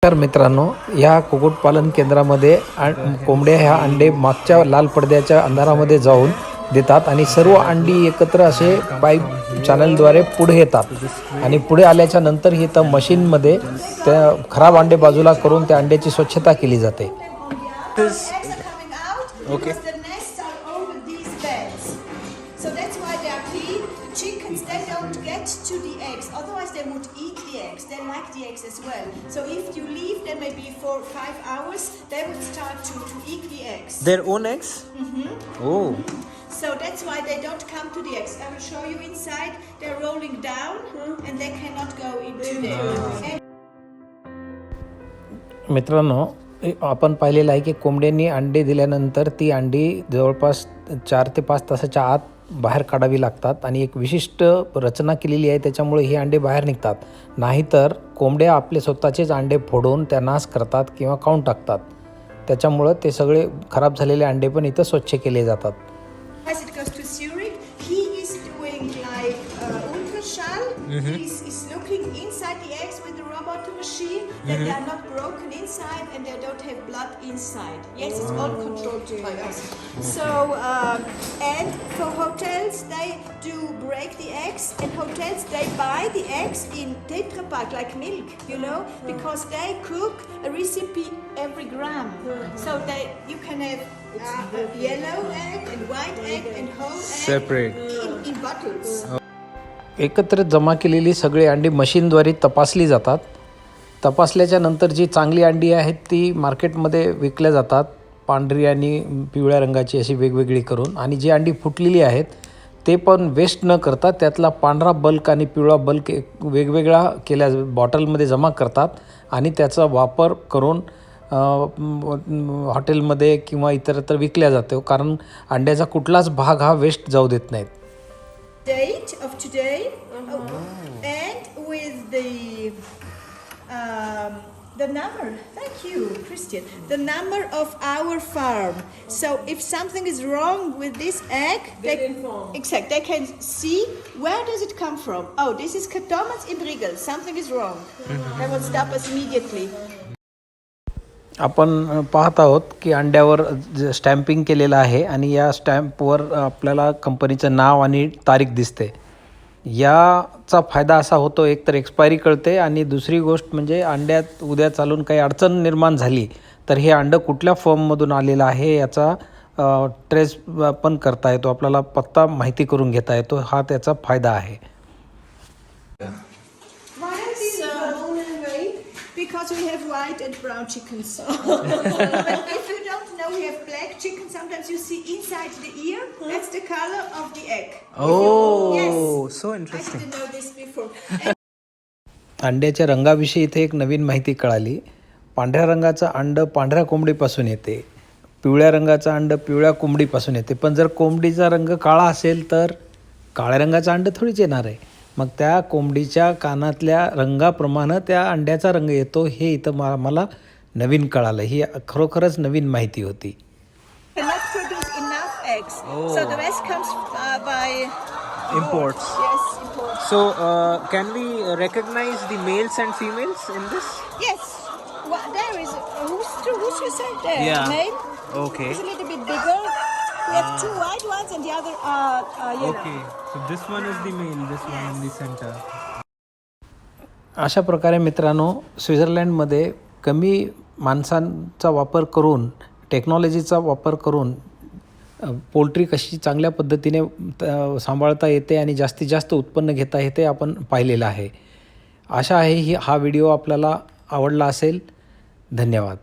नमस्कार मित्रांनो, या कुक्कुटपालन केंद्रामध्ये कोंबड्या ह्या अंडे मागच्या लाल पडद्याच्या अंधारामध्ये जाऊन देतात आणि सर्व अंडी एकत्र असे पाईप चॅनलद्वारे पुढे येतात आणि पुढे आल्याच्या नंतर ही तर मशीनमध्ये त्या खराब अंडे बाजूला करून त्या अंड्याची स्वच्छता केली जाते. Okay. So that's why they are clean. The chickens, they don't get to the eggs. Otherwise, they would eat the eggs. They like the eggs as well. So if you leave them maybe for 5 hours, they would start to eat the eggs. Their own eggs? Oh. So that's why they don't come to the eggs. I will show you inside. They're rolling down and they cannot go into there. मित्रांनो, आपण पाहिलेलं आहे की कोंबड्यांनी अंडे दिल्यानंतर ती अंडी जवळपास 4 ते 5 तासाच्या आत बाहेर काढावी लागतात आणि एक विशिष्ट रचना केलेली आहे, त्याच्यामुळे हे अंडे बाहेर निघतात. नाहीतर कोंबड्या आपले स्वतःचेच अंडे फोडून त्या नाश करतात किंवा खाऊन टाकतात. त्याच्यामुळे ते सगळे खराब झालेले अंडे पण इथं स्वच्छ केले जातात. As it goes to Zurich, he is doing like ultrasound. He's looking inside the eggs with the robot machine that they are not broken inside and they don't have blood inside. Yes, it's all controlled by us. So, and for hotels, they do break the eggs, and hotels, they buy the eggs in Tetra Pak, like milk, you know, because they cook a recipe every gram. So you can have a yellow egg and white egg and whole egg Separate. in bottles. एकत्र जमा केलेली सगळी अंडी मशीनद्वारे तपासली जातात. तपासल्याच्या नंतर जी चांगली अंडी आहेत ती मार्केटमध्ये विकल्या जातात, पांढरी आणि पिवळ्या रंगाची अशी वेगवेगळी करून. आणि जी अंडी फुटलेली आहेत ते पण वेस्ट न करता त्यातला पांढरा बल्क आणि पिवळा बल्क वेगवेगळा केल्या बॉटलमध्ये जमा करतात आणि त्याचा वापर करून हॉटेलमध्ये किंवा इतरत्र विकल्या जातो, कारण अंड्याचा कुठलाच भाग हा वेस्ट जाऊ देत नाहीत. Date of today and with the number. Thank you, Christian. The number of our farm. So if something is wrong with this egg, they can see where does it come from. Oh, this is Thomas in Riegel. Something is wrong. They will stop us immediately. आपण पाहत आहोत की अंड्यावर stamping केलेलं आहे आणि या स्टॅम्पवर आपल्याला कंपनीचं नाव आणि तारीख दिसते. याचा फायदा असा होतो, एक तर एक्सपायरी कळते आणि दुसरी गोष्ट म्हणजे अंड्यात उद्या चालून काही अडचण निर्माण झाली तर हे अंडं कुठल्या फॉर्ममधून आलेलं आहे याचा ट्रेस पण करता येतो, आपल्याला पत्ता माहिती करून घेता येतो. हा त्याचा फायदा आहे. Because we have white and brown chickens. But if you don't know, we have black chicken. Sometimes you see inside the ear. That's the color of the egg. Oh, yes. So interesting. I didn't know this before. अंड्याच्या रंगाविषयी इथे एक नवीन माहिती कळाली. पांढऱ्या रंगाचं अंडं पांढऱ्या कोंबडीपासून येते, पिवळ्या रंगाचं अंडं पिवळ्या कोंबडीपासून येते. पण जर कोंबडीचा रंग काळा असेल तर काळ्या रंगाचं अंडं थोडीच येणार आहे. मग त्या कोंबडीच्या कानातल्या रंगाप्रमाणे त्या अंड्याचा रंग येतो, हे इथं मला नवीन कळालं. ही खरोखरच नवीन माहिती होती. Cannot produce enough eggs. So the rest comes by Imports. Yes, imports. So, can we recognize the males and females in this? Yes. Well, there is who's you said there? Yeah. Male. Okay. It's a little bit bigger. We have two white ones and the other yellow. Okay. So this one is the male, this one in the center. अशा प्रकारे मित्रांनो, स्वित्झर्लंडमध्ये कमी माणसांचा वापर करून, टेक्नॉलॉजीचा वापर करून पोल्ट्री कशी चांगल्या पद्धतीने सांभाळता येते आणि जास्तीत जास्त उत्पन्न घेता येते आपण पाहिलेलं आहे. आशा आहे हा व्हिडिओ आपल्याला आवडला असेल. धन्यवाद.